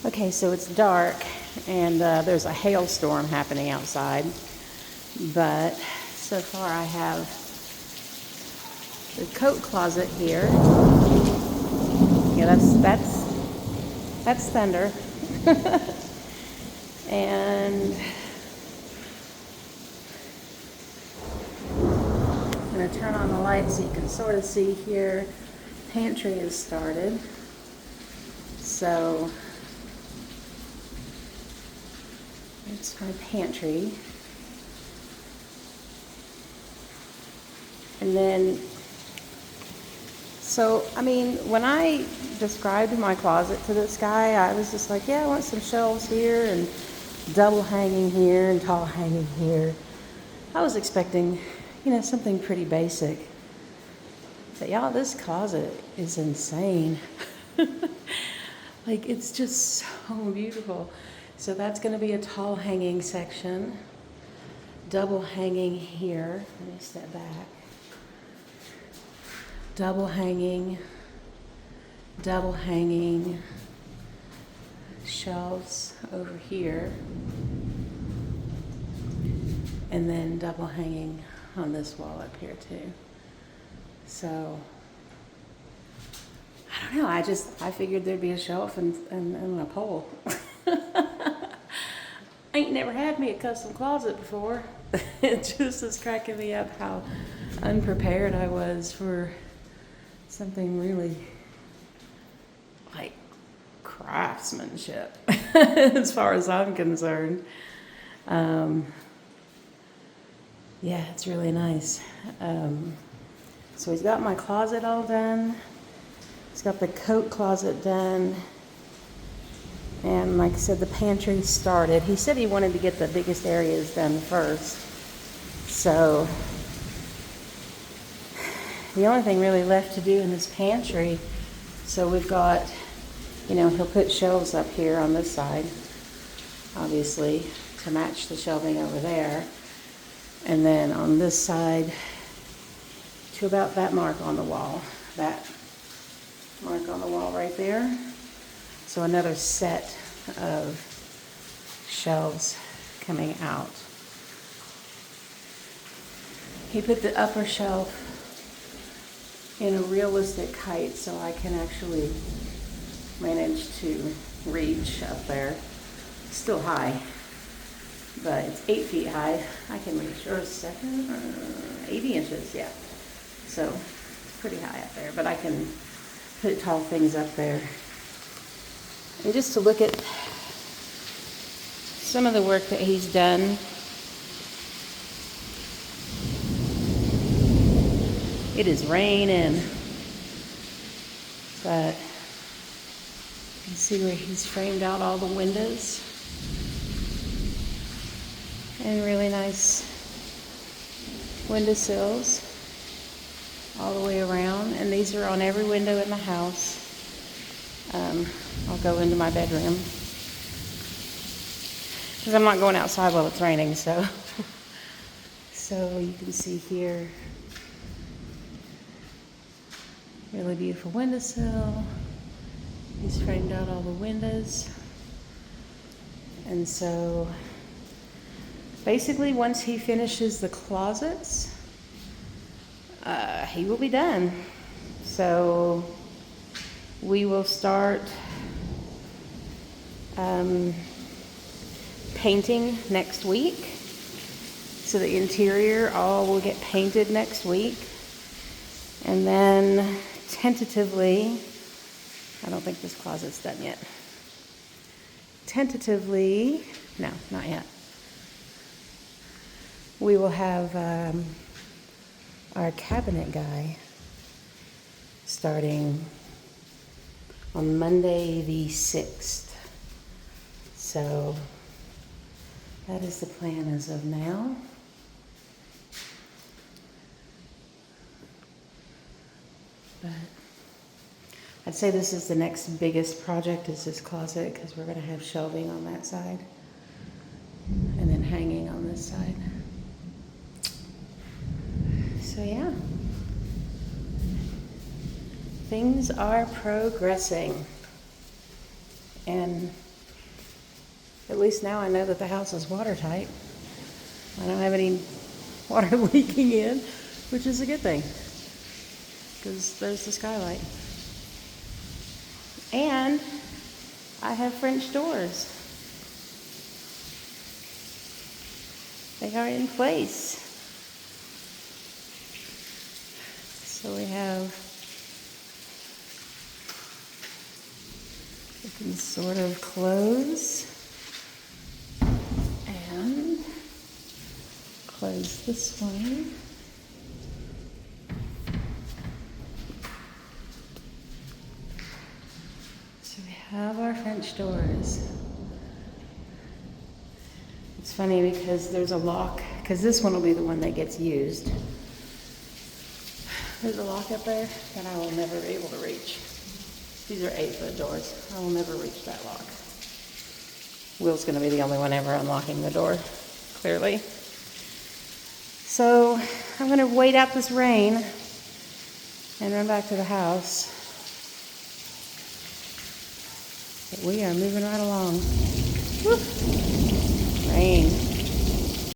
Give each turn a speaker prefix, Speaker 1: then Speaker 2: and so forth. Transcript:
Speaker 1: Okay, so it's dark and there's a hailstorm happening outside, but so far I have the coat closet here. Yeah, that's thunder. And I'm going to turn on the light so you can sort of see here. Pantry is started. So it's my pantry. And then, so, I mean, when I described my closet to this guy, I was just like, yeah, I want some shelves here and double hanging here and tall hanging here. I was expecting, something pretty basic. But y'all, this closet is insane. Like, it's just so beautiful. So that's going to be a tall hanging section. Double hanging here. Let me step back. Double hanging. Shelves over here. And then double hanging on this wall up here too. So, I don't know, I figured there'd be a shelf and a pole. I ain't never had me a custom closet before. It just is cracking me up how unprepared I was for something really like craftsmanship as far as I'm concerned. Yeah, it's really nice. So he's got my closet all done. He's got the coat closet done. And like I said, the pantry started. He said he wanted to get the biggest areas done first. So the only thing really left to do in this pantry, so we've got, he'll put shelves up here on this side, obviously, to match the shelving over there. And then on this side, to about that mark on the wall, that mark on the wall right there. So another set of shelves coming out. He put the upper shelf in a realistic height so I can actually manage to reach up there. Still high, but it's 8 feet high. I can reach, or 80 inches, yeah. So it's pretty high up there, but I can put tall things up there. And just to look at some of the work that he's done. It is raining, but you can see where he's framed out all the windows. And really nice window sills all the way around. And these are on every window in the house. I'll go into my bedroom because I'm not going outside while it's raining. So you can see here, really beautiful windowsill. He's framed out all the windows. And so basically once he finishes the closets, he will be done. So we will start painting next week. So the interior all will get painted next week. And then tentatively, I don't think this closet's done yet. Tentatively, no, not yet. We will have our cabinet guy starting on Monday the 6th. So that is the plan as of now. But I'd say this is the next biggest project, is this closet, because we're going to have shelving on that side and then hanging on this side. So yeah, things are progressing, and At least now I know that the house is watertight. I don't have any water leaking in, which is a good thing, because there's the skylight. And I have French doors. They are in place. So we can sort of close and close this one. So we have our French doors. It's funny because there's a lock, because this one will be the one that gets used. There's a lock up there that I will never be able to reach. These are 8-foot doors. I will never reach that lock. Will's going to be the only one ever unlocking the door, clearly. So I'm going to wait out this rain and run back to the house. But we are moving right along. Woo. Rain.